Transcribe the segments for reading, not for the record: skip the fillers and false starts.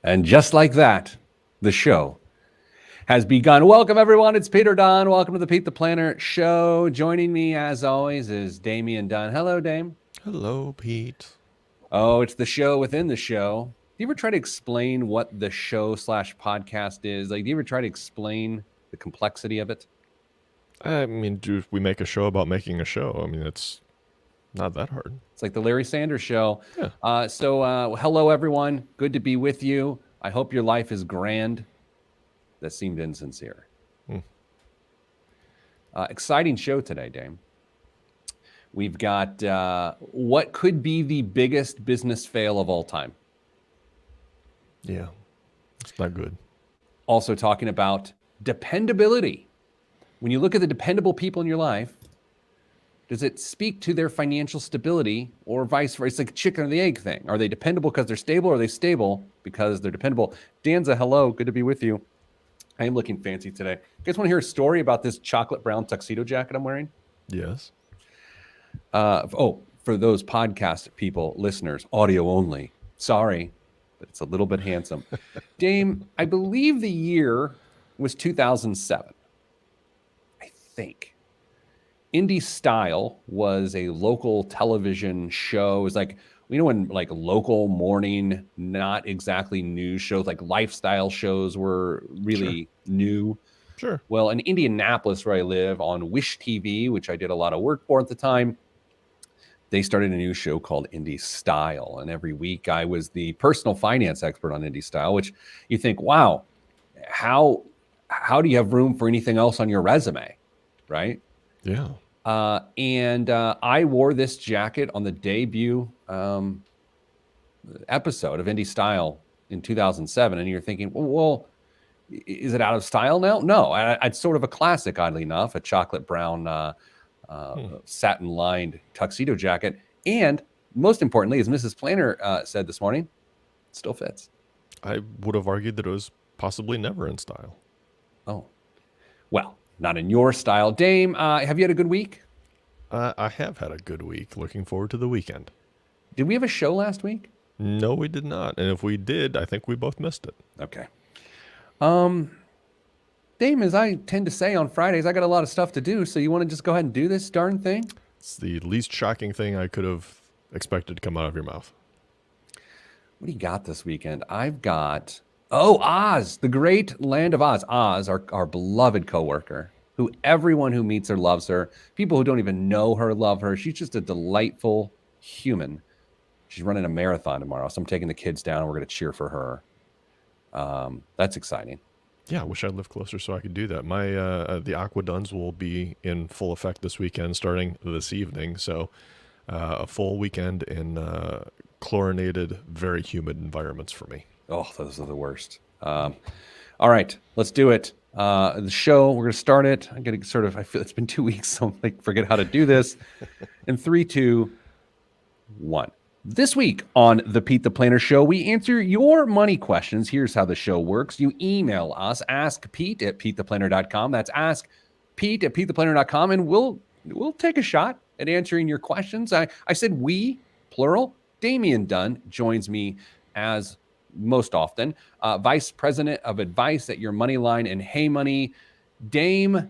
And just like that, the show has begun. Welcome, everyone. It's Peter Dunn. Welcome to the Pete the Planner Show. Joining me, as always, is Damian Dunn. Hello, Dame. Hello, Pete. Oh, it's the show within the show. Do you ever try to explain what the show/podcast is? Like, do you ever try to explain the complexity of it? I mean, do we make a show about making a show? I mean, it's not that hard. It's like the Larry Sanders Show. Yeah. Hello, everyone. Good to be with you. I hope your life is grand. That seemed insincere. Exciting show today, Dame. We've got what could be the biggest business fail of all time. Yeah, it's not good. Also talking about dependability. When you look at the dependable people in your life, does it speak to their financial stability or vice versa? It's like a chicken or the egg thing. Are they dependable because they're stable, or are they stable because they're dependable? Danza, hello. Good to be with you. I am looking fancy today. You guys want to hear a story about this chocolate brown tuxedo jacket I'm wearing? Yes. For those podcast people, listeners, audio only. Sorry, but it's a little bit handsome. Dame, I believe the year was 2007. I think. Indie Style was a local television show. It was like, you know, when like local morning, not exactly news shows, like lifestyle shows were really new. Sure. Well, in Indianapolis, where I live, on Wish TV, which I did a lot of work for at the time, they started a new show called Indie Style. And every week I was the personal finance expert on Indie Style, which you think, wow, how do you have room for anything else on your resume, right? Yeah. I wore this jacket on the debut episode of Indie Style in 2007. And you're thinking, well, is it out of style now? No, it's sort of a classic, oddly enough, a chocolate brown satin-lined tuxedo jacket. And most importantly, as Mrs. Planner said this morning, it still fits. I would have argued that it was possibly never in style. Oh, well, not in your style. Dame, have you had a good week? I have had a good week. Looking forward to the weekend. Did we have a show last week? No, we did not. And if we did, I think we both missed it. Okay. Dame, as I tend to say on Fridays, I got a lot of stuff to do. So you want to just go ahead and do this darn thing? It's the least shocking thing I could have expected to come out of your mouth. What do you got this weekend? I've got, Oz, the great land of Oz. Oz, our beloved coworker, who everyone who meets her loves her. People who don't even know her love her. She's just a delightful human. She's running a marathon tomorrow, so I'm taking the kids down. We're going to cheer for her. That's exciting. Yeah, I wish I lived closer so I could do that. My the Aqua Duns will be in full effect this weekend, starting this evening. So a full weekend in chlorinated, very humid environments for me. Oh, those are the worst. All right, let's do it. The show, we're going to start it. I'm going to I feel it's been 2 weeks, so I'm like, forget how to do this. In 3, 2, 1. This week on the Pete the Planner Show, we answer your money questions. Here's how the show works. You email us, askpete@petetheplanner.com. That's askpete@petetheplanner.com, and we'll take a shot at answering your questions. I said we, plural. Damian Dunn joins me as most often, Vice President of Advice at Your Money Line and Hey Money. Dame,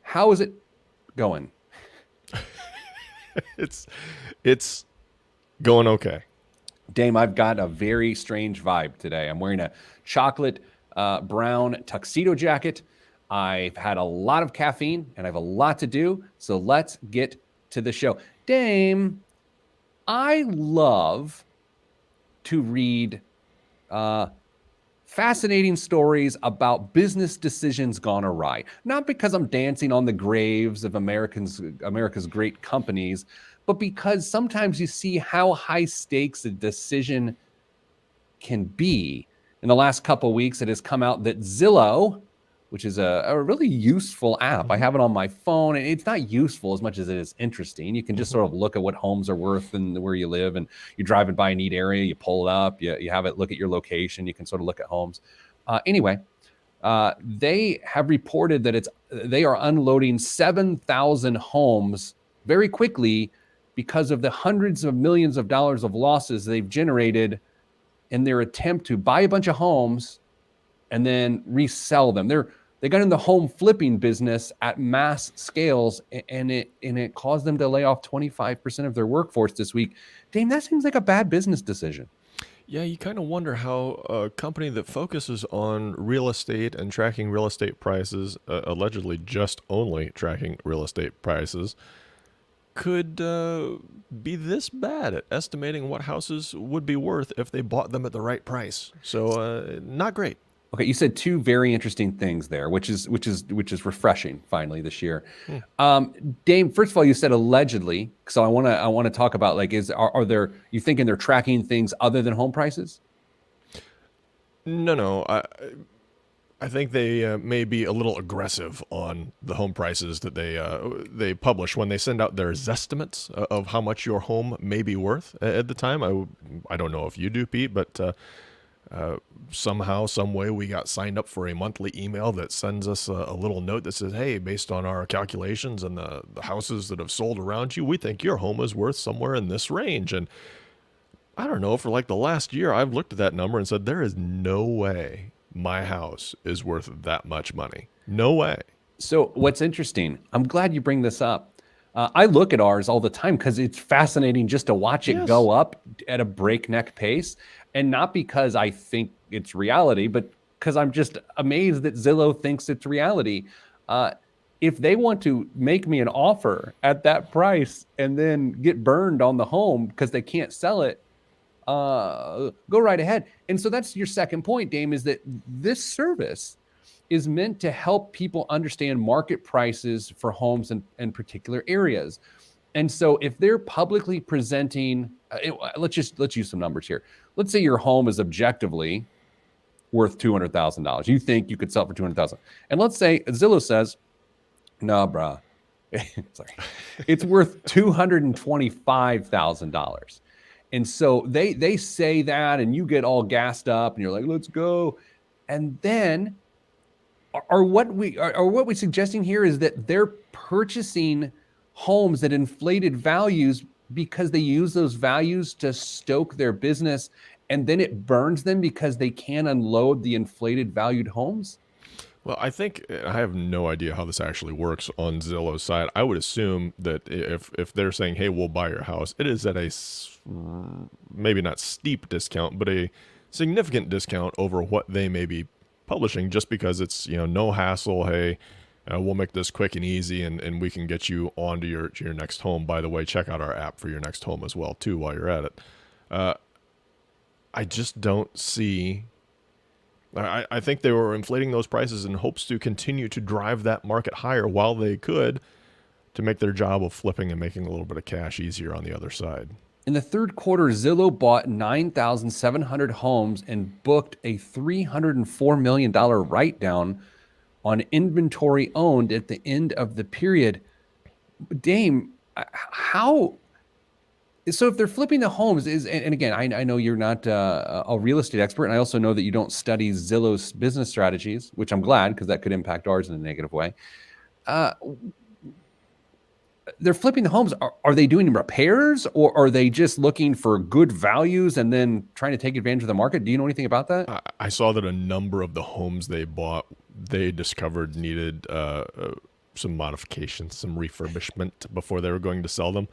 how is it going? It's going okay. Dame, I've got a very strange vibe today. I'm wearing a chocolate brown tuxedo jacket. I've had a lot of caffeine and I have a lot to do. So let's get to the show. Dame, I love to read fascinating stories about business decisions gone awry. Not because I'm dancing on the graves of America's great companies, but because sometimes you see how high stakes a decision can be. In the last couple of weeks, it has come out that Zillow, which is a really useful app. I have it on my phone, and it's not useful as much as it is interesting. You can just sort of look at what homes are worth and where you live, and you're driving by a neat area, you pull it up, you have it look at your location, you can sort of look at homes. Anyway, they have reported that they are unloading 7,000 homes very quickly because of the hundreds of millions of dollars of losses they've generated in their attempt to buy a bunch of homes and then resell them. They got in the home flipping business at mass scales, and it caused them to lay off 25% of their workforce this week. Dame, that seems like a bad business decision. Yeah, you kind of wonder how a company that focuses on real estate and tracking real estate prices, allegedly just only tracking real estate prices, could be this bad at estimating what houses would be worth if they bought them at the right price. So, not great. Okay, you said two very interesting things there, which is refreshing finally this year. Dame, first of all, you said allegedly, so I want to talk about like are there, you thinking they're tracking things other than home prices? No. I think they may be a little aggressive on the home prices that they publish when they send out their estimates of how much your home may be worth at the time. I don't know if you do, Pete, but somehow, some way, we got signed up for a monthly email that sends us a little note that says, hey, based on our calculations and the houses that have sold around you, we think your home is worth somewhere in this range. And I don't know, for like the last year, I've looked at that number and said, there is no way my house is worth that much money. No way. So what's interesting, I'm glad you bring this up. I look at ours all the time because it's fascinating just to watch it go up at a breakneck pace. And not because I think it's reality, but because I'm just amazed that Zillow thinks it's reality. If they want to make me an offer at that price and then get burned on the home because they can't sell it, go right ahead. And so that's your second point, Dame, is that this service is meant to help people understand market prices for homes in particular areas. And so if they're publicly presenting, let's use some numbers here. Let's say your home is objectively worth $200,000. You think you could sell it for $200,000. And let's say Zillow says, no, bruh, sorry, it's worth $225,000. And so they say that, and you get all gassed up and you're like, let's go. And then what we're suggesting here is that they're purchasing homes at inflated values because they use those values to stoke their business, and then it burns them because they can't unload the inflated valued homes? Well, I think I have no idea how this actually works on Zillow's side. I would assume that if they're saying, hey, we'll buy your house, it is at a maybe not steep discount, but a significant discount over what they may be publishing, just because it's, no hassle. Hey, we'll make this quick and easy, and we can get you onto your next home. By the way, check out our app for your next home as well, too, while you're at it. I just don't see... I think they were inflating those prices in hopes to continue to drive that market higher while they could, to make their job of flipping and making a little bit of cash easier on the other side. In the third quarter, Zillow bought 9,700 homes and booked a $304 million write-down on inventory owned at the end of the period. Dame, how... So if they're flipping the homes, and again, I know you're not a real estate expert, and I also know that you don't study Zillow's business strategies, which I'm glad, because that could impact ours in a negative way. They're flipping the homes. Are they doing repairs, or are they just looking for good values and then trying to take advantage of the market? Do you know anything about that? I saw that a number of the homes they bought, they discovered needed some modifications, some refurbishment before they were going to sell them.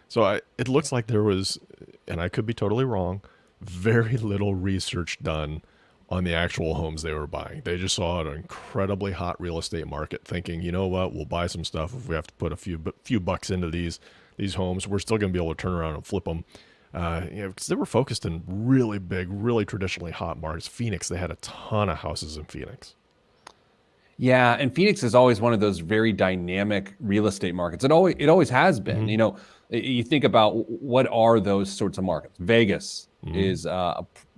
So it looks like there was, and I could be totally wrong, very little research done on the actual homes they were buying. They just saw an incredibly hot real estate market, thinking, you know what, we'll buy some stuff if we have to put a few bucks into these homes. We're still going to be able to turn around and flip them. Because they were focused in really big, really traditionally hot markets. Phoenix, they had a ton of houses in Phoenix. Yeah, and Phoenix is always one of those very dynamic real estate markets. It always has been. Mm-hmm. You think about what are those sorts of markets. Vegas is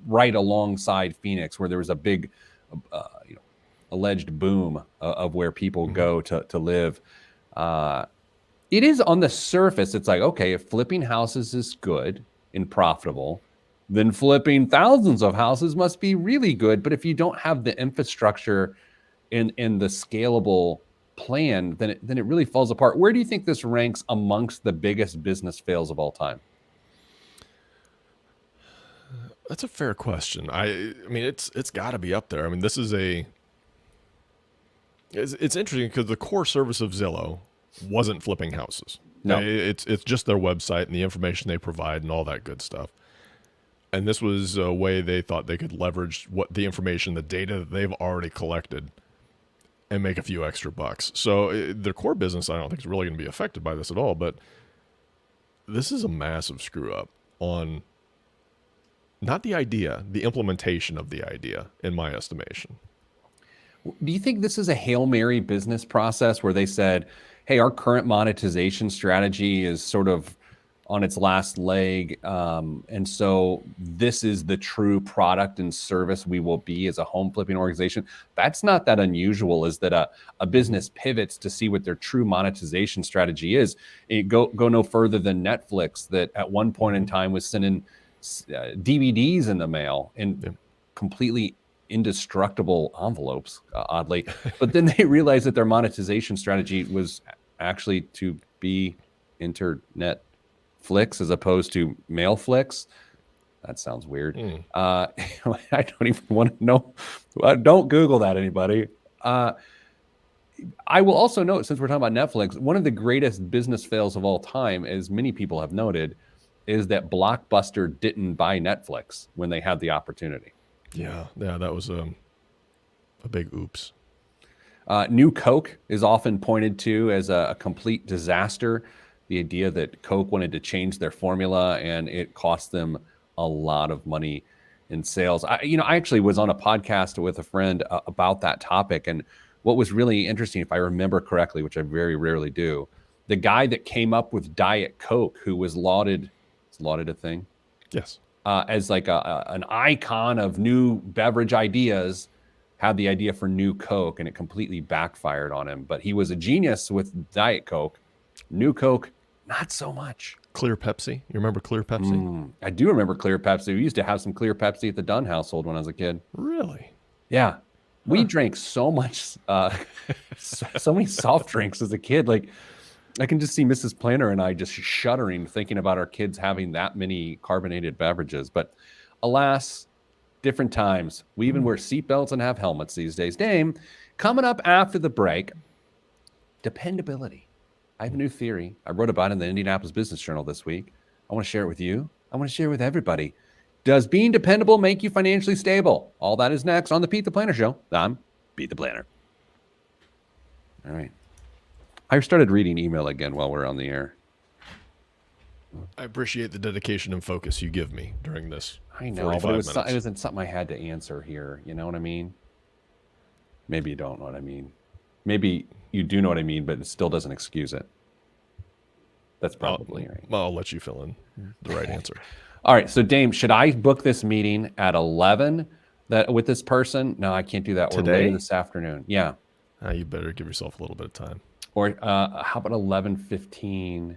right alongside Phoenix, where there was a big, alleged boom of where people go to live. It is on the surface, it's like, okay, if flipping houses is good and profitable, then flipping thousands of houses must be really good. But if you don't have the infrastructure in the scalable plan, then it really falls apart. Where do you think this ranks amongst the biggest business fails of all time? That's a fair question. I mean, it's got to be up there. I mean, this is it's interesting because the core service of Zillow wasn't flipping houses. No. It's just their website and the information they provide and all that good stuff. And this was a way they thought they could leverage what the information, the data that they've already collected, and make a few extra bucks. So their core business, I don't think is really going to be affected by this at all. But this is a massive screw up on not the idea, the implementation of the idea, in my estimation. Do you think this is a Hail Mary business process where they said, hey, our current monetization strategy is sort of on its last leg. And so this is the true product and service we will be as a home flipping organization. That's not that unusual, is that a business pivots to see what their true monetization strategy is. Go no further than Netflix, that at one point in time was sending DVDs in the mail in completely indestructible envelopes, oddly. But then they realized that their monetization strategy was actually to be internet flicks as opposed to mail flicks. That sounds weird. I don't even want to know. Don't Google that, anybody. I will also note, since we're talking about Netflix, one of the greatest business fails of all time, as many people have noted, is that Blockbuster didn't buy Netflix when they had the opportunity. Yeah, that was a big oops. New Coke is often pointed to as a complete disaster. The idea that Coke wanted to change their formula and it cost them a lot of money in sales. I actually was on a podcast with a friend about that topic. And what was really interesting, if I remember correctly, which I very rarely do, the guy that came up with Diet Coke, who was lauded, is lauded a thing? Yes. As like an icon of new beverage ideas, had the idea for New Coke, and it completely backfired on him. But he was a genius with Diet Coke. New Coke, not so much. Clear Pepsi. You remember Clear Pepsi? I do remember Clear Pepsi. We used to have some Clear Pepsi at the Dunn household when I was a kid. Really? Yeah. We drank so much, so many soft drinks as a kid. Like, I can just see Mrs. Planner and I just shuddering thinking about our kids having that many carbonated beverages. But alas, different times. We even wear seatbelts and have helmets these days. Dame, coming up after the break, dependability. I have a new theory. I wrote about it in the Indianapolis Business Journal this week. I want to share it with you. I want to share it with everybody. Does being dependable make you financially stable? All that is next on the Pete the Planner Show. I'm Pete the Planner. All right. I started reading email again while we're on the air. I appreciate the dedication and focus you give me during this. I know, but it wasn't something I had to answer here. You know what I mean? Maybe you don't know what I mean. Maybe you do know what I mean, but it still doesn't excuse it. That's probably right. Well, I'll let you fill in the right answer. All right. So, Dame, should I book this meeting at 11 with this person? No, I can't do that. Today? Or later this afternoon. Yeah. You better give yourself a little bit of time. Or how about 11:15?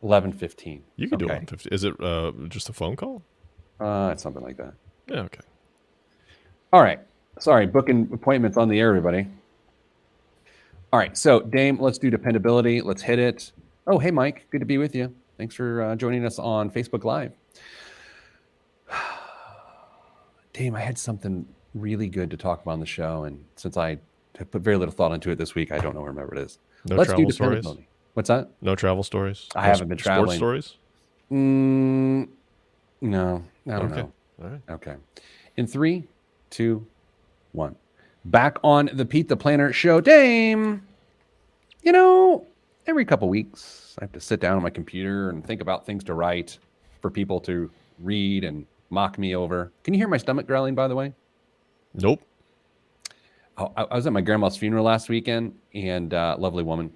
11:15. You can do 11:15. Is it just a phone call? It's something like that. Yeah, okay. All right. Sorry, booking appointments on the air, everybody. All right. So, Dame, let's do dependability. Let's hit it. Oh, hey, Mike. Good to be with you. Thanks for joining us on Facebook Live. Dame, I had something really good to talk about on the show, and since I have put very little thought into it this week, I don't know where it is. Let's do dependability. Stories? What's that? No travel stories? I haven't been traveling. Sports stories? No, I don't know. All right. Okay. In 3, 2, 1. Back on the Pete the Planner Show. Dame, every couple weeks, I have to sit down on my computer and think about things to write for people to read and mock me over. Can you hear my stomach growling, by the way? Nope. I was at my grandma's funeral last weekend, and lovely woman,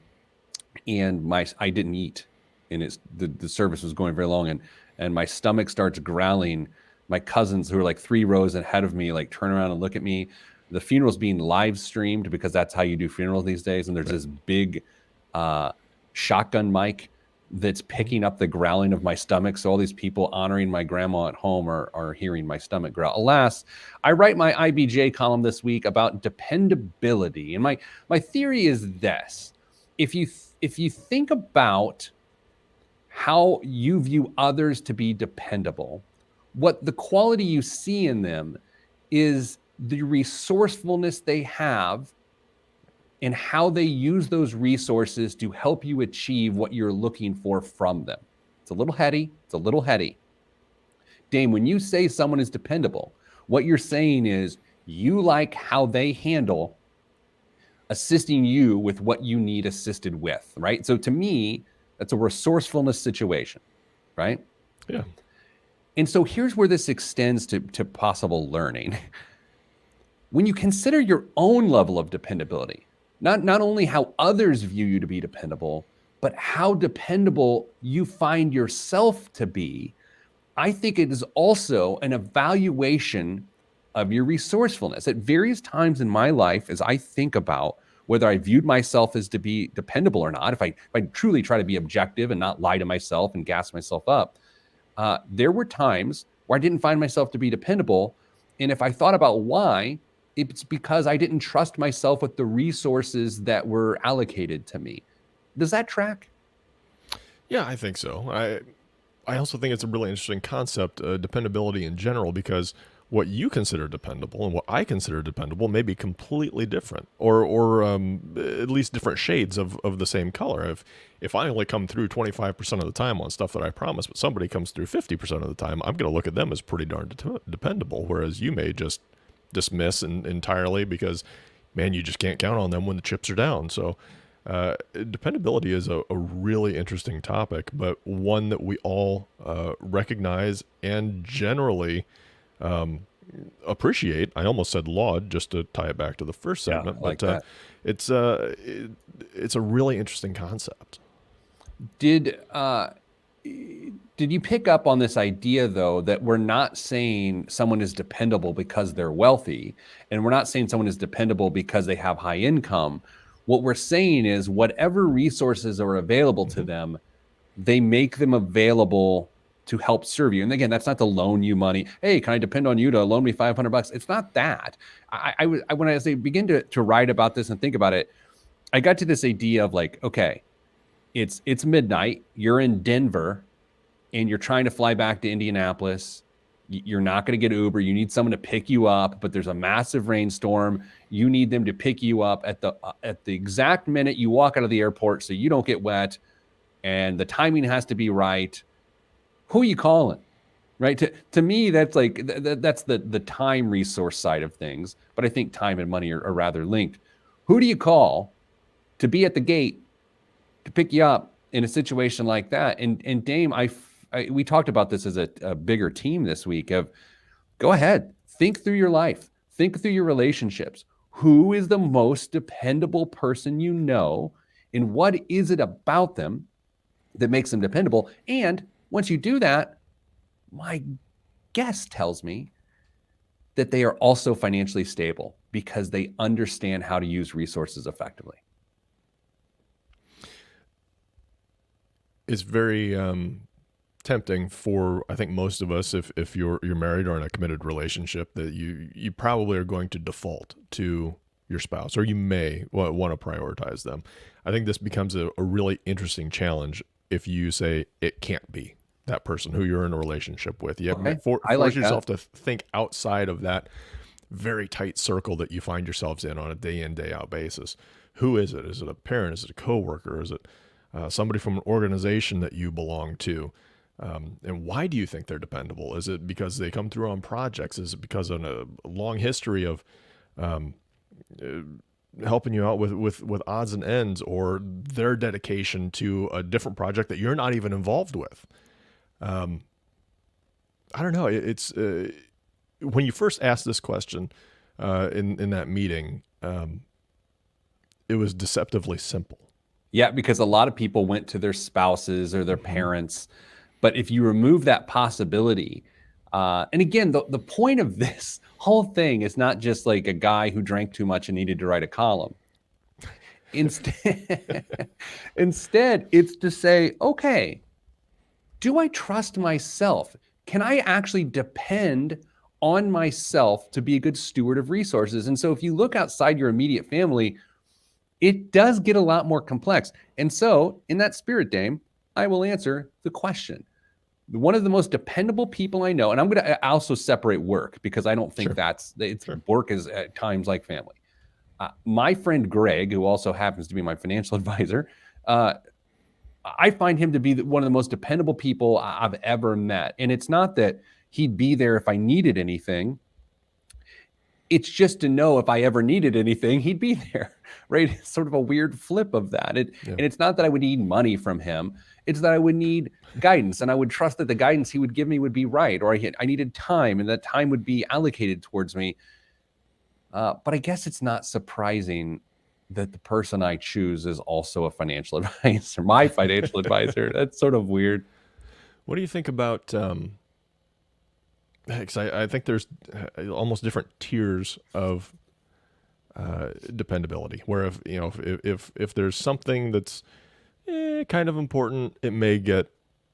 and I didn't eat, and the service was going very long, and my stomach starts growling. My cousins, who are like 3 rows ahead of me, like turn around and look at me. The funeral's being live streamed because that's how you do funerals these days, and there's this big shotgun mic that's picking up the growling of my stomach. So all these people honoring my grandma at home are hearing my stomach growl. Alas, I write my IBJ column this week about dependability. And my theory is this. If you think about how you view others to be dependable, What the quality you see in them is the resourcefulness they have and how they use those resources to help you achieve what you're looking for from them. It's a little heady. It's a little heady. Dame, when you say someone is dependable, what you're saying is you like how they handle assisting you with what you need assisted with, right? So to me, that's a resourcefulness situation, right? Yeah. And so here's where this extends to possible learning. When you consider your own level of dependability, not only how others view you to be dependable, but how dependable you find yourself to be, I think it is also an evaluation of your resourcefulness. At various times in my life, as I think about whether I viewed myself as to be dependable or not, if I truly try to be objective and not lie to myself and gas myself up, there were times where I didn't find myself to be dependable. And if I thought about why, it's because I didn't trust myself with the resources that were allocated to me. Does that track? Yeah, I think so. I also think it's a really interesting concept, dependability in general, because what you consider dependable and what I consider dependable may be completely different, or at least different shades of the same color. If I only come through 25% of the time on stuff that I promise, but somebody comes through 50% of the time, I'm going to look at them as pretty darn dependable, whereas you may just dismiss entirely because, man, you just can't count on them when the chips are down. So dependability is a really interesting topic, but one that we all recognize and generally appreciate. I almost said laud just to tie it back to the first segment, like but it's a really interesting concept. Did you pick up on this idea, though, that we're not saying someone is dependable because they're wealthy, and we're not saying someone is dependable because they have high income? What we're saying is whatever resources are available to them, they make them available to help serve you. And again, that's not to loan you money. Hey, can I depend on you to loan me $500? It's not that. When I begin to write about this and think about it, I got to this idea of like, okay, it's midnight. You're in Denver, and you're trying to fly back to Indianapolis. You're not going to get Uber. You need someone to pick you up, but there's a massive rainstorm. You need them to pick you up at the exact minute you walk out of the airport so you don't get wet, and the timing has to be right. Who are you calling? Right? To me, that's like that's the time resource side of things, but I think time and money are rather linked. Who do you call to be at the gate to pick you up in a situation like that? And Dame, we talked about this as a bigger team this week of go ahead, think through your life, think through your relationships. Who is the most dependable person you know, and what is it about them that makes them dependable? And once you do that, my guess tells me that they are also financially stable because they understand how to use resources effectively. It's very tempting for, I think, most of us, if you're married or in a committed relationship, that you probably are going to default to your spouse, or you may want to prioritize them. I think this becomes a really interesting challenge if you say it can't be that person who you're in a relationship with. You have to force yourself to think outside of that very tight circle that you find yourselves in on a day in, day out basis. Who is it? Is it a parent? Is it a coworker? Is it somebody from an organization that you belong to? And why do you think they're dependable? Is it because they come through on projects? Is it because of a long history of helping you out with odds and ends, or their dedication to a different project that you're not even involved with? I don't know. It's when you first asked this question in that meeting, it was deceptively simple. Yeah, because a lot of people went to their spouses or their parents. But if you remove that possibility, and again, the point of this whole thing is not just like a guy who drank too much and needed to write a column. Instead, it's to say, okay, do I trust myself? Can I actually depend on myself to be a good steward of resources? And so if you look outside your immediate family, it does get a lot more complex. And so in that spirit, Dame, I will answer the question. one of the most dependable people I know, and I'm going to also separate work because I don't think work is at times like family. My friend Greg, who also happens to be my financial advisor, I find him to be one of the most dependable people I've ever met. And it's not that he'd be there if I needed anything. It's just to know if I ever needed anything, he'd be there, right? It's sort of a weird flip of that. And it's not that I would need money from him. It's that I would need guidance, and I would trust that the guidance he would give me would be right, or I needed time, and that time would be allocated towards me. But I guess it's not surprising that the person I choose is also a financial advisor, my financial advisor. That's sort of weird. What do you think about, because I think there's almost different tiers of dependability, where if there's something that's kind of important, it may get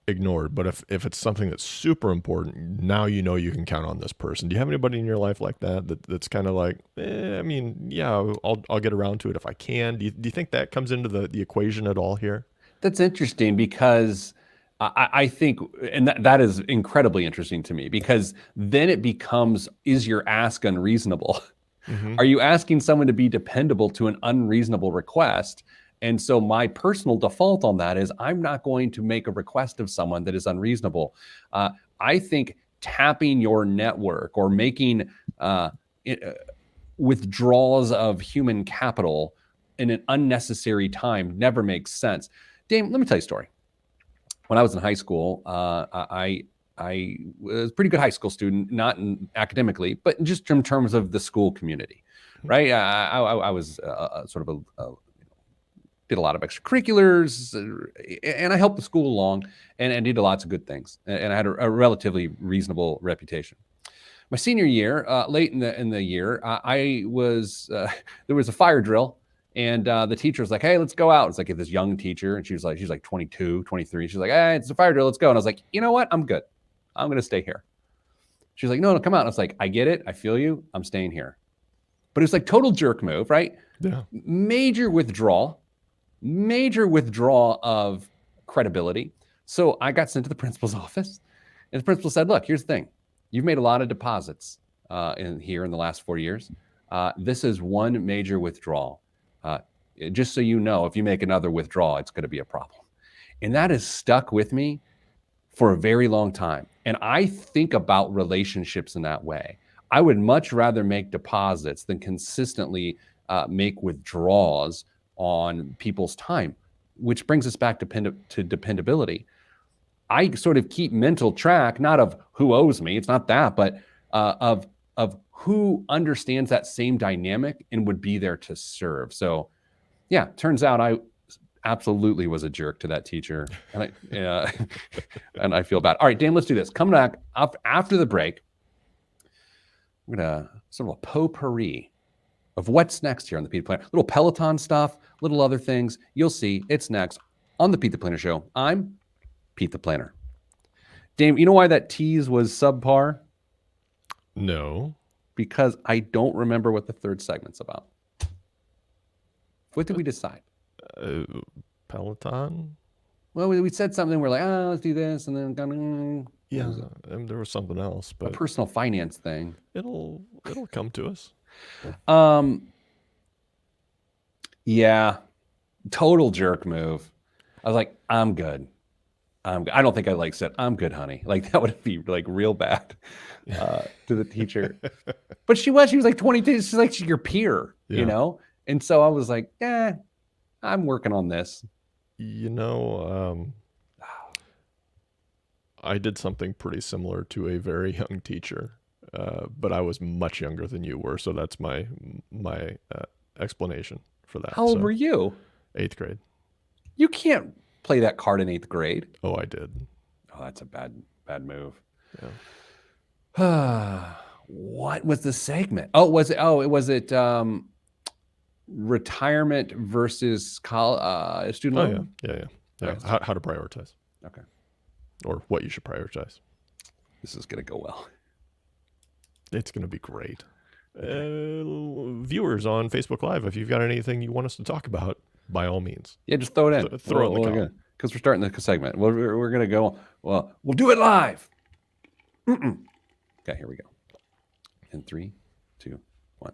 ignored. But if it's something that's super important, now you know you can count on this person. Do you have anybody in your life like that's kind of like, I mean, yeah, I'll get around to it if I can. Do you think that comes into the equation at all here? That's interesting because I think, and that is incredibly interesting to me, because then it becomes, is your ask unreasonable? Mm-hmm. Are you asking someone to be dependable to an unreasonable request? And so my personal default on that is I'm not going to make a request of someone that is unreasonable. I think tapping your network or making withdrawals of human capital in an unnecessary time never makes sense. Dame, let me tell you a story. When I was in high school, I was a pretty good high school student, not academically, but just in terms of the school community, right? I was sort of did a lot of extracurriculars, and I helped the school along and did lots of good things. And I had a relatively reasonable reputation. My senior year, late in the year, I was there was a fire drill, and the teacher was like, "Hey, let's go out." It's like this young teacher, and she's like 22, 23. She's like, "Hey, it's a fire drill, let's go." And I was like, "You know what? I'm good. I'm going to stay here." She's like, "No, come out." And I was like, "I get it. I feel you. I'm staying here." But it was like total jerk move, right? Yeah. Major withdrawal of credibility. So I got sent to the principal's office, and the principal said, "Look, here's the thing. You've made a lot of deposits in the last 4 years. This is one major withdrawal. Just so you know, if you make another withdrawal, it's going to be a problem." And that has stuck with me for a very long time. And I think about relationships in that way. I would much rather make deposits than consistently make withdrawals on people's time, which brings us back to dependability. I sort of keep mental track, not of who owes me, it's not that, but of who understands that same dynamic and would be there to serve. So yeah, turns out I absolutely was a jerk to that teacher, and and I feel bad. All right, Dan, let's do this. Come back after the break. We're gonna sort of a potpourri of what's next here on the Pete the Planner. Little Peloton stuff, little other things. You'll see. It's next on the Pete the Planner Show. I'm Pete the Planner. Dave, you know why that tease was subpar? No. Because I don't remember what the third segment's about. What did we decide? Peloton? Well, we said something. We're like, let's do this. And then there was something else. But a personal finance thing. It'll come to us. Yeah, total jerk move. I was like, I'm good. I don't think I said, "I'm good, honey." Like that would be like real bad to the teacher. But she was like 22. She's like your peer, you know? And so I was like, I'm working on this. I did something pretty similar to a very young teacher. But I was much younger than you were, so that's my explanation for that. How old were you? 8th grade. You can't play that card in 8th grade. Oh, I did. Oh, that's a bad move. Yeah. What was the segment? Was it retirement versus student loan? Yeah. Okay. How to prioritize. Okay. Or what you should prioritize. This is going to go well. It's going to be great. Viewers on Facebook Live, if you've got anything you want us to talk about, by all means. Yeah, just throw it in. Throw it in the comment. because we're starting the segment. We're going to go, well, we'll do it live. Okay, here we go. In 3, 2, 1.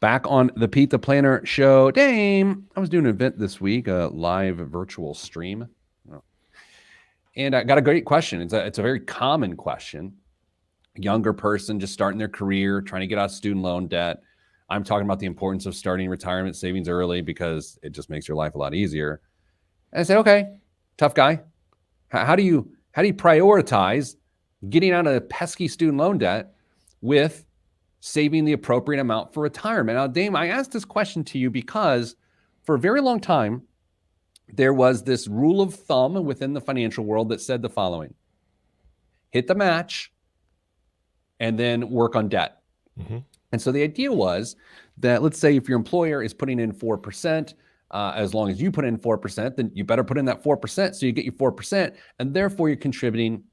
Back on the Pete the Planner show. Dame, I was doing an event this week, a live virtual stream. And I got a great question. It's a very common question. A younger person just starting their career, trying to get out of student loan debt. I'm talking about the importance of starting retirement savings early because it just makes your life a lot easier. And I said, okay, tough guy. How do you prioritize getting out of pesky student loan debt with saving the appropriate amount for retirement? Now, Dame, I asked this question to you because for a very long time, there was this rule of thumb within the financial world that said the following: hit the match and then work on debt. Mm-hmm. And so the idea was that, let's say if your employer is putting in 4%, as long as you put in 4%, then you better put in that 4% so you get your 4%, and therefore you're contributing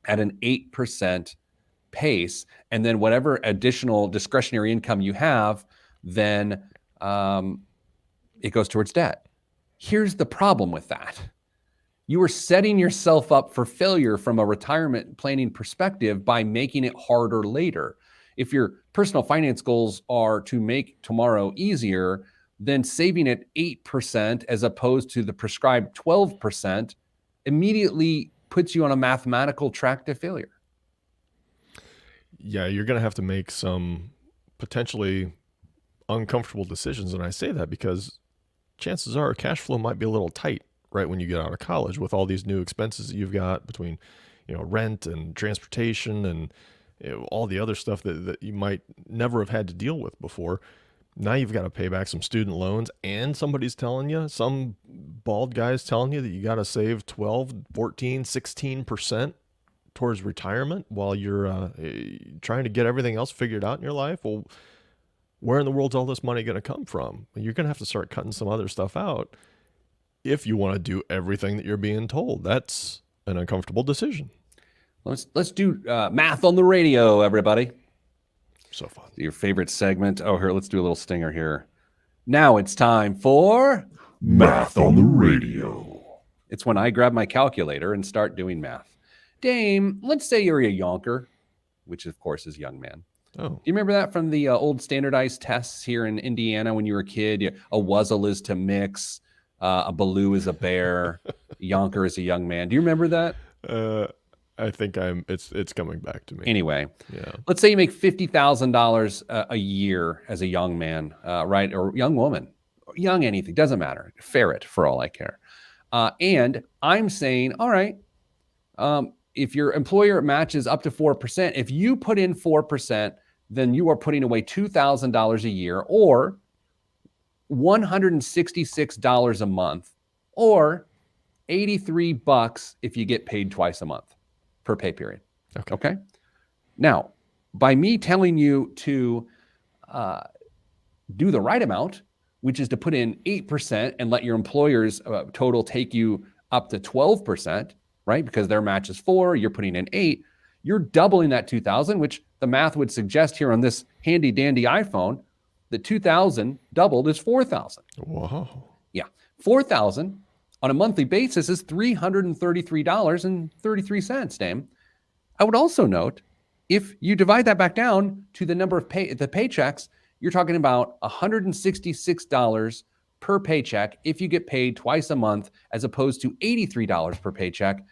at an 8% pace. And then whatever additional discretionary income you have, then it goes towards debt. Here's the problem with that. You are setting yourself up for failure from a retirement planning perspective by making it harder later. If your personal finance goals are to make tomorrow easier, then saving at 8% as opposed to the prescribed 12% immediately puts you on a mathematical track to failure. Yeah, you're going to have to make some potentially uncomfortable decisions. And I say that because chances are cash flow might be a little tight right when you get out of college with all these new expenses that you've got between, rent and transportation and all the other stuff that you might never have had to deal with before. Now you've got to pay back some student loans, and somebody's telling you, some bald guy's telling you that you got to save 12, 14, 16% towards retirement while you're trying to get everything else figured out in your life. Well, where in the world's all this money going to come from? You're going to have to start cutting some other stuff out if you want to do everything that you're being told. That's an uncomfortable decision. Let's do math on the radio, everybody. So fun. Your favorite segment. Oh, here, let's do a little stinger here. Now it's time for Math on the Radio. It's when I grab my calculator and start doing math. Dame, let's say you're a yonker, which of course is young man. Oh, Do you remember that from the old standardized tests here in Indiana when you were a kid? A wuzzle is to mix, a baloo is a bear, yonker is a young man. Do you remember that? I think it's coming back to me. Anyway, Yeah. let's say you make $50,000 a year as a young man, right? Or young woman, young anything, doesn't matter. Ferret for all I care. And I'm saying, all right, if your employer matches up to 4%, if you put in 4%, then you are putting away $2,000 a year or $166 a month or $83 if you get paid twice a month per pay period. Okay. Now, by me telling you to do the right amount, which is to put in 8% and let your employer's total take you up to 12%, right? Because their match is 4, you're putting in 8, you're doubling that 2,000, which the math would suggest here on this handy dandy iPhone that 2,000 doubled is 4,000. Whoa. Yeah. 4,000 on a monthly basis is $333.33, Dame. I would also note, if you divide that back down to the number of the paychecks, you're talking about $166 per paycheck if you get paid twice a month, as opposed to $83 per paycheck.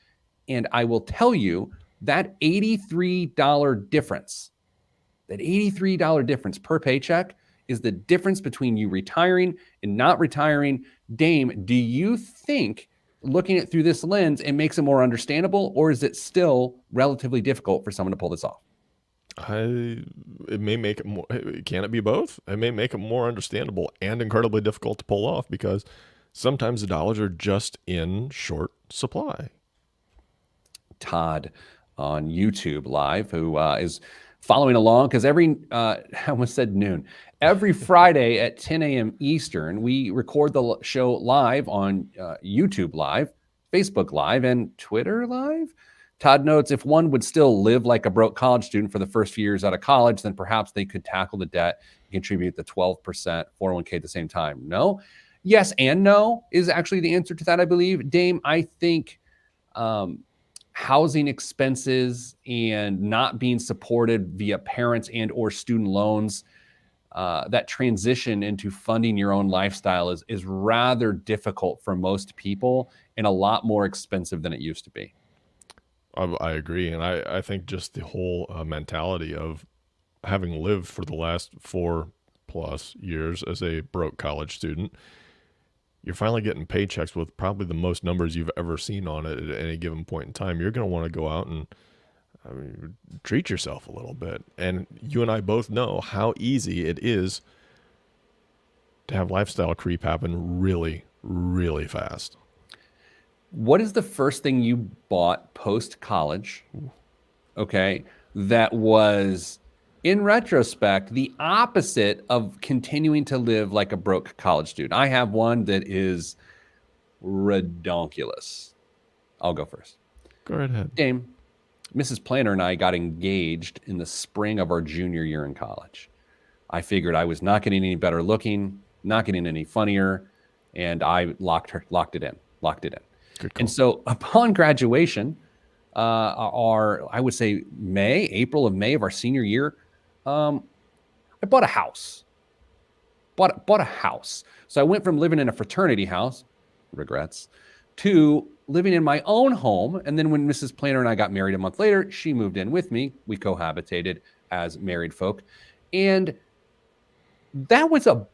And I will tell you that $83 difference, per paycheck is the difference between you retiring and not retiring. Dame, do you think, looking at it through this lens, it makes it more understandable, or is it still relatively difficult for someone to pull this off? It may make it more. Can it be both? It may make it more understandable and incredibly difficult to pull off because sometimes the dollars are just in short supply. Todd on YouTube Live, who is following along, because I almost said noon. Every Friday at 10 a.m. Eastern, we record the show live on YouTube Live, Facebook Live, and Twitter Live. Todd notes, if one would still live like a broke college student for the first few years out of college, then perhaps they could tackle the debt and contribute the 12% 401k at the same time. No, Yes and no is actually the answer to that, I believe. Dame, I think housing expenses and not being supported via parents and or student loans, that transition into funding your own lifestyle is rather difficult for most people and a lot more expensive than it used to be. I agree. And I think just the whole mentality of having lived for the last 4+ years as a broke college student, you're finally getting paychecks with probably the most numbers you've ever seen on it at any given point in time. You're going to want to go out and treat yourself a little bit. And you and I both know how easy it is to have lifestyle creep happen really, really fast. What is the first thing you bought post-college, okay, that was, in retrospect, the opposite of continuing to live like a broke college student? I have one that is redonkulous. I'll go first. Go right ahead. Dame, Mrs. Planner and I got engaged in the spring of our junior year in college. I figured I was not getting any better looking, not getting any funnier, and I locked it in. Good call. And so upon graduation, I would say April of May of our senior year, I bought a house. Bought a house. So I went from living in a fraternity house, regrets, to living in my own home. And then when Mrs. Planner and I got married a month later, she moved in with me. We cohabitated as married folk. And that was a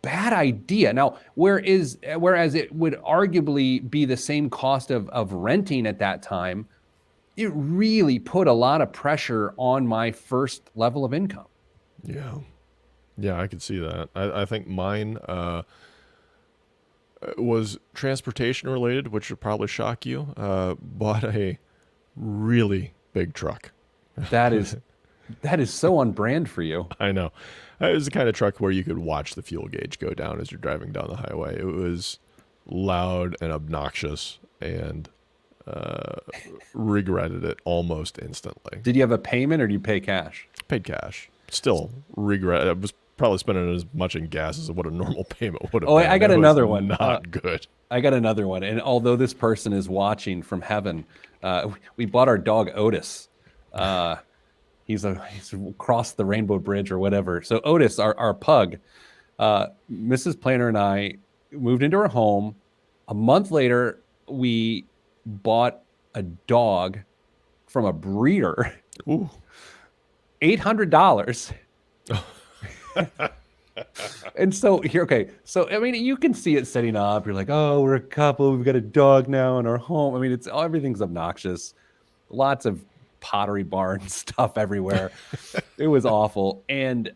bad idea. Now, whereas it would arguably be the same cost of renting at that time, it really put a lot of pressure on my first level of income. Yeah, I could see that. I think mine was transportation related, which would probably shock you. Bought a really big truck. That is so on brand for you. I know. It was the kind of truck where you could watch the fuel gauge go down as you're driving down the highway. It was loud and obnoxious, and regretted it almost instantly. Did you have a payment or do you pay cash? Paid cash. Still regret. I was probably spending as much in gas as what a normal payment would have been. I got another one. Not good. I got another one. And although this person is watching from heaven, we bought our dog Otis. He's across the Rainbow Bridge or whatever. So Otis, our pug, Mrs. Planner and I moved into her home. A month later, we bought a dog from a breeder. Ooh. $800. And so here, okay. So, I mean, you can see it setting up. You're like, oh, we're a couple. We've got a dog now in our home. I mean, everything's obnoxious. Lots of Pottery Barn stuff everywhere. It was awful. And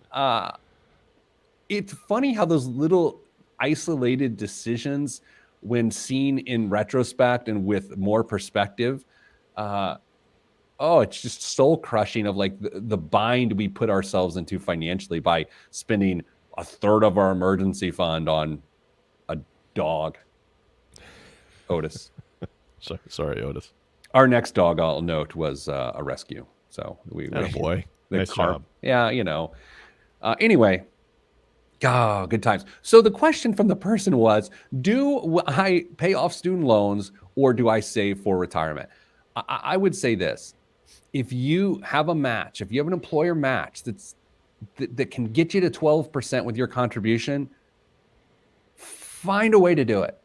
it's funny how those little isolated decisions, when seen in retrospect and with more perspective, it's just soul crushing of like the bind we put ourselves into financially by spending a third of our emergency fund on a dog. Otis. Sorry, Otis. Our next dog, I'll note, was a rescue. So boy. Nice job. Yeah, anyway, good times. So the question from the person was, do I pay off student loans or do I save for retirement? I would say this. If you have a match, if you have an employer match that can get you to 12% with your contribution, find a way to do it.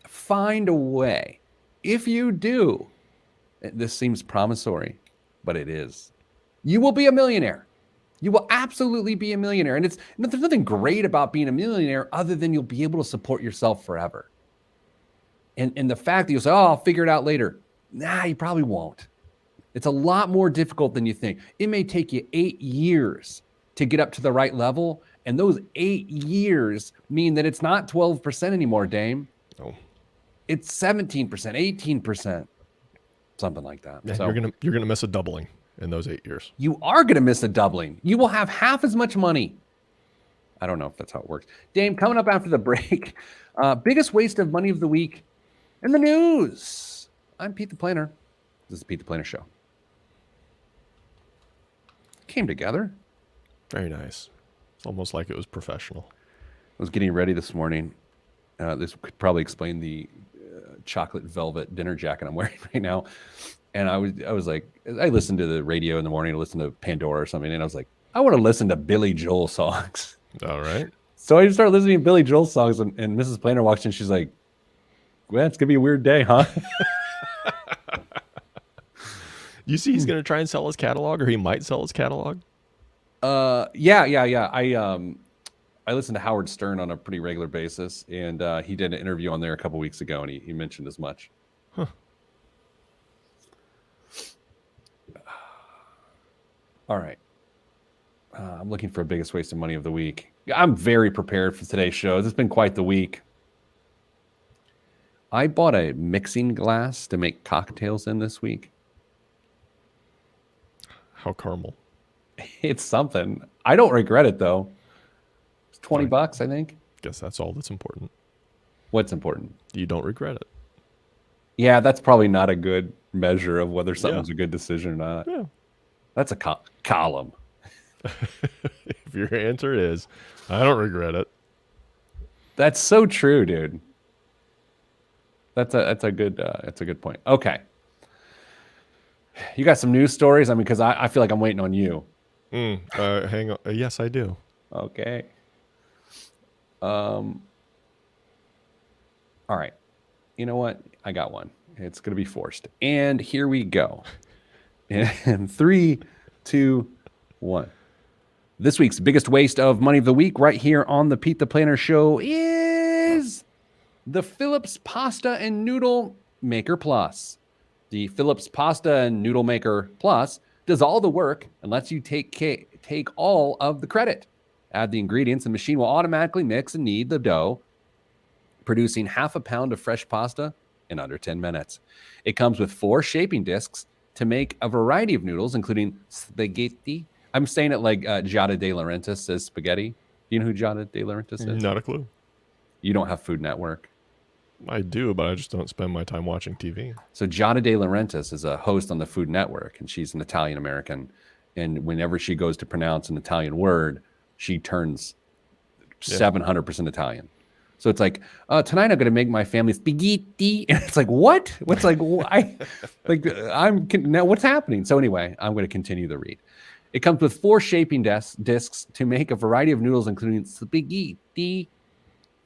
Find a way. If you do, this seems promissory, but it is. You will be a millionaire. You will absolutely be a millionaire. And there's nothing great about being a millionaire other than you'll be able to support yourself forever. And the fact that you'll say, I'll figure it out later. Nah, you probably won't. It's a lot more difficult than you think. It may take you 8 years to get up to the right level. And those 8 years mean that it's not 12% anymore, Dame. Oh. It's 17%, 18%, something like that. Yeah, so you're gonna miss a doubling in those 8 years. You are going to miss a doubling. You will have half as much money. I don't know if that's how it works. Dame, coming up after the break, biggest waste of money of the week in the news. I'm Pete the Planner. This is the Pete the Planner Show. Came together. Very nice. It's almost like it was professional. I was getting ready this morning, This could probably explain the chocolate velvet dinner jacket I'm wearing right now. And I was like, I listened to the radio in the morning, I listened to Pandora or something, and I was like, I want to listen to Billy Joel songs. All right. So I just started listening to Billy Joel songs, and Mrs. Planner walks in, she's like, well, it's gonna be a weird day, huh? You see, he's going to try and sell his catalog, or he might sell his catalog. Yeah. I listen to Howard Stern on a pretty regular basis, and he did an interview on there a couple weeks ago, and he mentioned as much. Huh. All right. I'm looking for a biggest waste of money of the week. I'm very prepared for today's show. It's been quite the week. I bought a mixing glass to make cocktails in this week. How caramel. It's something. I don't regret it, though. It's $20, I think. Guess that's all that's important. What's important? You don't regret it. Yeah, that's probably not a good measure of whether something's a good decision or not. Yeah. That's a column. If your answer is, I don't regret it. That's so true, dude. That's a good point. Okay. You got some news stories? I mean, because I feel like I'm waiting on you. Hang on. Yes, I do. Okay. All right. You know what? I got one. It's going to be forced. And here we go. In 3, 2, 1. This week's biggest waste of money of the week right here on the Pete the Planner Show is the Phillips Pasta and Noodle Maker Plus. The Phillips Pasta and Noodle Maker Plus does all the work and lets you take all of the credit. Add the ingredients, and the machine will automatically mix and knead the dough, producing half a pound of fresh pasta in under 10 minutes. It comes with 4 shaping discs to make a variety of noodles, including spaghetti. I'm saying it like Giada De Laurentiis says spaghetti. Do you know who Giada De Laurentiis is? Not a clue. You don't have Food Network. I do, but I just don't spend my time watching TV. So Giada De Laurentiis is a host on the Food Network, and she's an Italian American. And whenever she goes to pronounce an Italian word, she turns 700% Italian. So it's like, tonight I'm going to make my family spaghetti. And it's like, what? What's like, why? Now what's happening? So anyway, I'm going to continue the read. It comes with 4 shaping discs to make a variety of noodles, including spaghetti,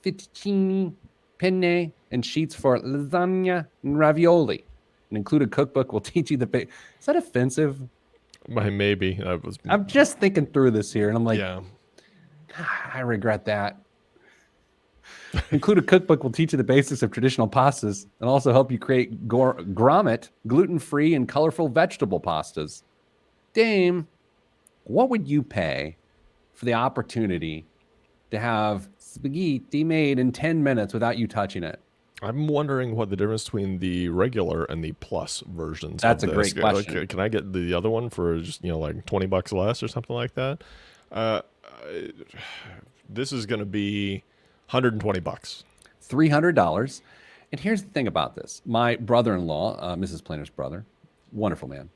fettuccine, penne, and sheets for lasagna and ravioli. An included cookbook will teach you the Is that offensive? Maybe. I'm just thinking through this here, and I'm like, yeah. I regret that. Included cookbook will teach you the basics of traditional pastas and also help you create gourmet, gluten-free, and colorful vegetable pastas. Dame, what would you pay for the opportunity to have spaghetti made in 10 minutes without you touching it? I'm wondering what the difference between the regular and the plus versions. That's of a this. great question. Like, can I get the other one for just like $20 less or something like that? This is going to be $120. $300. And here's the thing about this: my brother-in-law, Mrs. Planner's brother, wonderful man.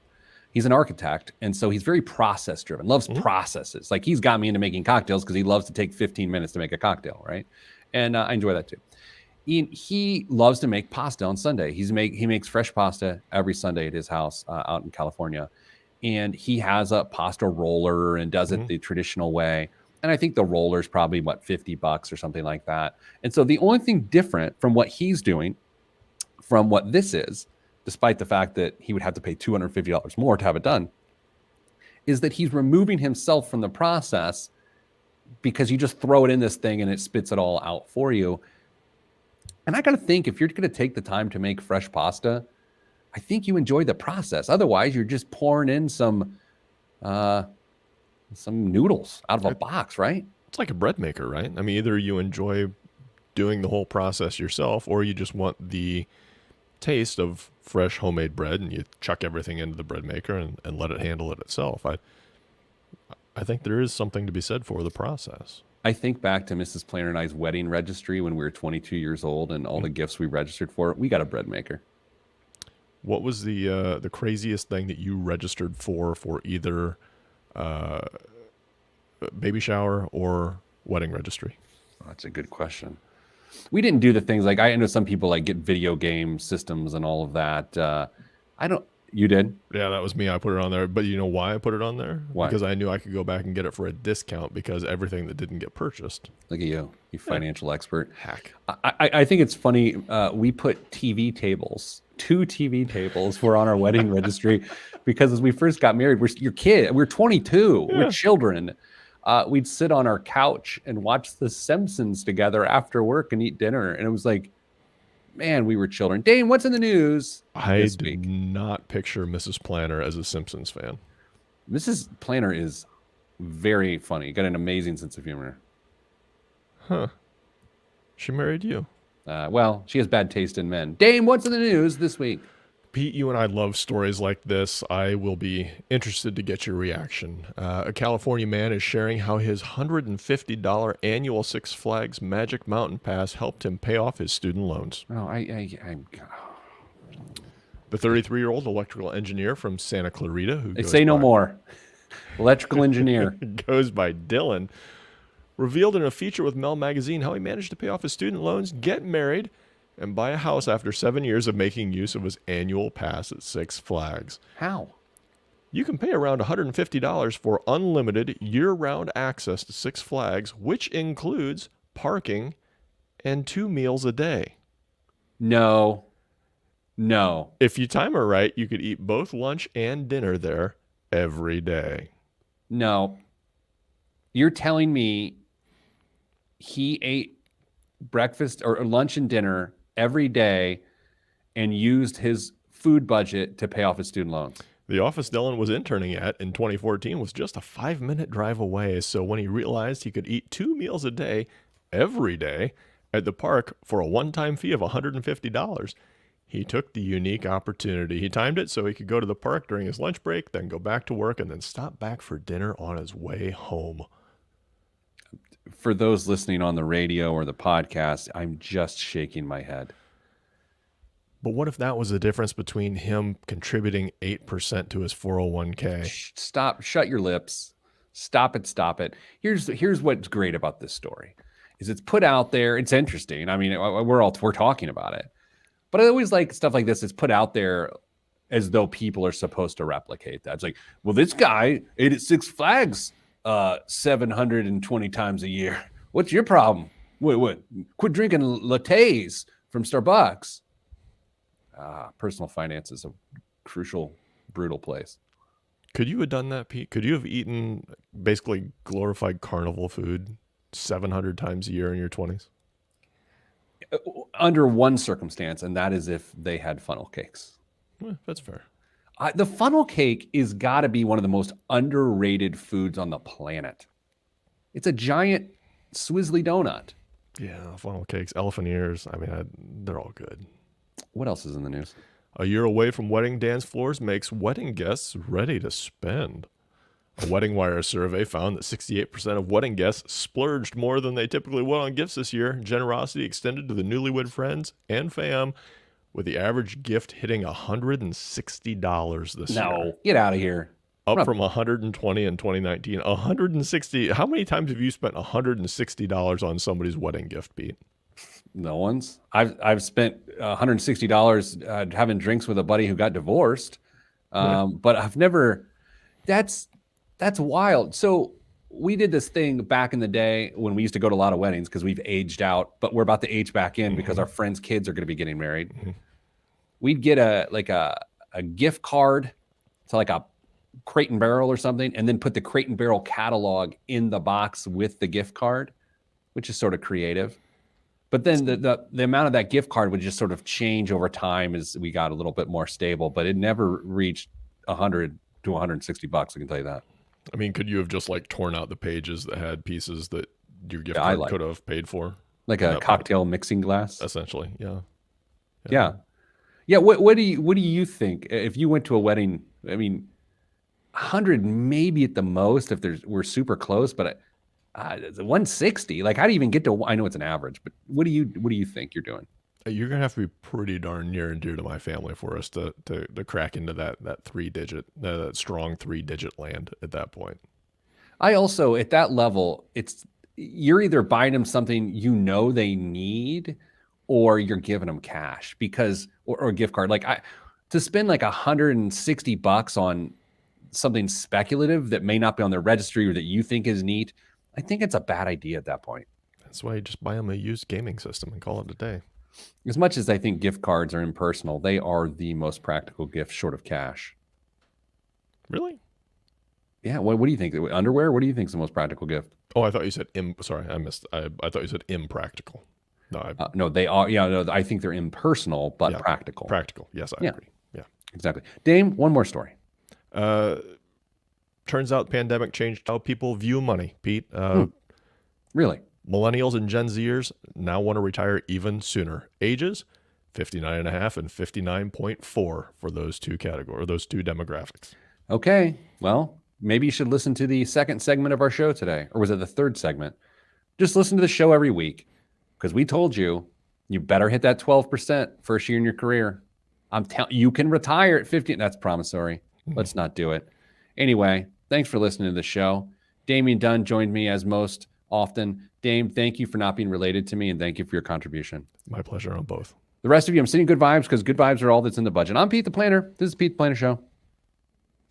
He's an architect, and so he's very process-driven, loves processes. Like, he's got me into making cocktails because he loves to take 15 minutes to make a cocktail, right? And I enjoy that too. He loves to make pasta on Sunday. He makes fresh pasta every Sunday at his house out in California. And he has a pasta roller and does it the traditional way. And I think the roller is probably, $50 or something like that. And so the only thing different from what he's doing from what this is, despite the fact that he would have to pay $250 more to have it done, is that he's removing himself from the process, because you just throw it in this thing and it spits it all out for you. And I got to think, if you're going to take the time to make fresh pasta, I think you enjoy the process. Otherwise, you're just pouring in some noodles out of a box, right? It's like a bread maker, right? I mean, either you enjoy doing the whole process yourself, or you just want the taste of fresh homemade bread and you chuck everything into the bread maker and let it handle it itself. I think there is something to be said for the process. I think back to Mrs. Planner and I's wedding registry when we were 22 years old and all the gifts we registered for. We got a bread maker. What was the craziest thing that you registered for either baby shower or wedding registry? Oh, that's a good question. We didn't do the things like I know some people like get video game systems and all of that. I don't. You did? Yeah, that was me. I put it on there. But you know why I put it on there? Why? Because I knew I could go back and get it for a discount because everything that didn't get purchased. Look at you financial expert. Heck. I think it's funny. We put TV tables, 2 TV tables were on our wedding registry because as we first got married, we're 22, we're children. We'd sit on our couch and watch The Simpsons together after work and eat dinner. And it was like, man, we were children. Dane, what's in the news? I did not picture Mrs. Planner as a Simpsons fan. Mrs. Planner is very funny. Got an amazing sense of humor. Huh. She married you. Well, she has bad taste in men. Dane, what's in the news this week? Pete, you and I love stories like this. I will be interested to get your reaction. A California man is sharing how his $150 annual Six Flags Magic Mountain Pass helped him pay off his student loans. Oh, The 33-year-old electrical engineer from Santa Clarita, who say no more. Electrical engineer goes by Dylan, revealed in a feature with Mel Magazine how he managed to pay off his student loans, get married, and buy a house after 7 years of making use of his annual pass at Six Flags. How? You can pay around $150 for unlimited year-round access to Six Flags, which includes parking and 2 meals a day. No. If you time it right, you could eat both lunch and dinner there every day. No. You're telling me he ate breakfast or lunch and dinner every day and used his food budget to pay off his student loans? The office Dylan was interning at in 2014 was just a 5-minute drive away. So when he realized he could eat 2 meals a day every day at the park for a one-time fee of $150, he took the unique opportunity. He timed it so he could go to the park during his lunch break, then go back to work, and then stop back for dinner on his way home. For those listening on the radio or the podcast, I'm just shaking my head. But what if that was the difference between him contributing 8% to his 401k? Stop, shut your lips. Stop it. Here's what's great about this story is it's put out there. It's interesting. I mean, we're talking about it. But I always like stuff like this. It's put out there as though people are supposed to replicate that. It's like, well, this guy ate at Six Flags 720 times a year. What's your problem? What? Quit drinking lattes from Starbucks. Personal finance is a crucial, brutal place. Could you have done that, Pete? Could you have eaten basically glorified carnival food 700 times a year in your 20s? Under one circumstance, and that is if they had funnel cakes. That's fair. The funnel cake is got to be one of the most underrated foods on the planet. It's a giant swizzly donut. Yeah, funnel cakes, elephant ears. I mean, they're all good. What else is in the news? A year away from wedding dance floors makes wedding guests ready to spend. A Wedding Wire survey found that 68% of wedding guests splurged more than they typically would on gifts this year. Generosity extended to the newlywed friends and fam, with the average gift hitting $160 this year. No, get out of here. Up from $120 in 2019. $160. How many times have you spent $160 on somebody's wedding gift, Pete? No one's. I've spent $160 having drinks with a buddy who got divorced, but I've never. That's wild. So we did this thing back in the day when we used to go to a lot of weddings because we've aged out, but we're about to age back in because our friends' kids are going to be getting married. We'd get a gift card to like a Crate and Barrel or something, and then put the Crate and Barrel catalog in the box with the gift card, which is sort of creative. But then the amount of that gift card would just sort of change over time as we got a little bit more stable, but it never reached $100 to $160. I can tell you that. I mean, could you have just like torn out the pages that had pieces that your gift card could have paid for? Like a cocktail mixing glass? Essentially, yeah. Yeah. What do you think if you went to a wedding? I mean, 100 maybe at the most if we're super close, but 160. Like, how do you even get to? I know it's an average, but what do you think you're doing? You're gonna have to be pretty darn near and dear to my family for us to crack into that 3-digit, that strong 3-digit land at that point. I also at that level, you're either buying them something you know they need, or you're giving them cash because, or a gift card. Like to spend like $160 on something speculative that may not be on their registry or that you think is neat, I think it's a bad idea at that point. That's why you just buy them a used gaming system and call it a day. As much as I think gift cards are impersonal, they are the most practical gift short of cash. Really? Yeah. What do you think? Underwear? What do you think is the most practical gift? Oh, I thought you said sorry, I missed. I thought you said impractical. No, No, they are. Yeah, no, I think they're impersonal, but Yeah, practical. practical. Yes, I agree. Yeah. Exactly. Dame, one more story. Turns out pandemic changed how people view money, Pete. Really? Millennials and Gen Zers now want to retire even sooner. Ages 59.5 and 59.4 for those two categories, those two demographics. Okay. Well, maybe you should listen to the second segment of our show today. Or was it the third segment? Just listen to the show every week because we told you better hit that 12% first year in your career. I'm telling you can retire at 50. That's promissory. Let's not do it. Anyway, thanks for listening to the show. Damian Dunn joined me as most often. Dame, thank you for not being related to me, and thank you for your contribution. My pleasure on both. The rest of you, I'm sending good vibes because good vibes are all that's in the budget. I'm Pete the Planner. This is Pete the Planner Show.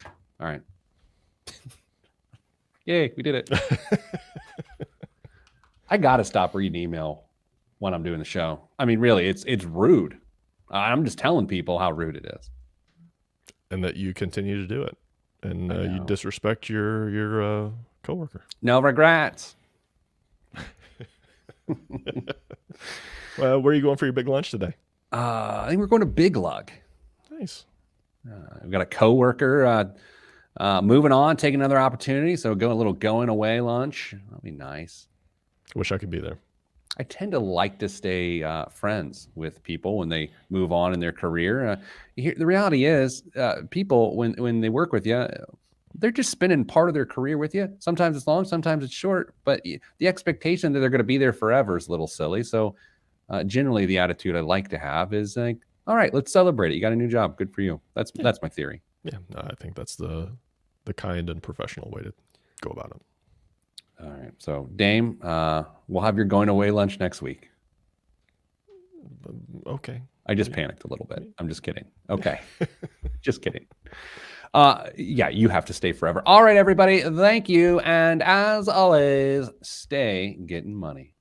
All right. Yay, we did it. I got to stop reading email when I'm doing the show. I mean, really, it's rude. I'm just telling people how rude it is. And that you continue to do it. And you disrespect your coworker. No regrets. Well, where are you going for your big lunch today? I think we're going to Big Lug. Nice. We've got a coworker moving on, taking another opportunity. So go a little going away lunch. That'll be nice. Wish I could be there. I tend to like to stay friends with people when they move on in their career. The reality is, people, when they work with you, they're just spending part of their career with you. Sometimes it's long, sometimes it's short, but the expectation that they're going to be there forever is a little silly. So generally the attitude I like to have is like, all right, let's celebrate it. You got a new job. Good for you. That's my theory. Yeah, I think that's the kind and professional way to go about it. All right. So Dame, we'll have your going away lunch next week. Okay. I just panicked a little bit. I'm just kidding. Okay. Just kidding. Yeah, you have to stay forever. All right, everybody. Thank you. And as always, stay getting money.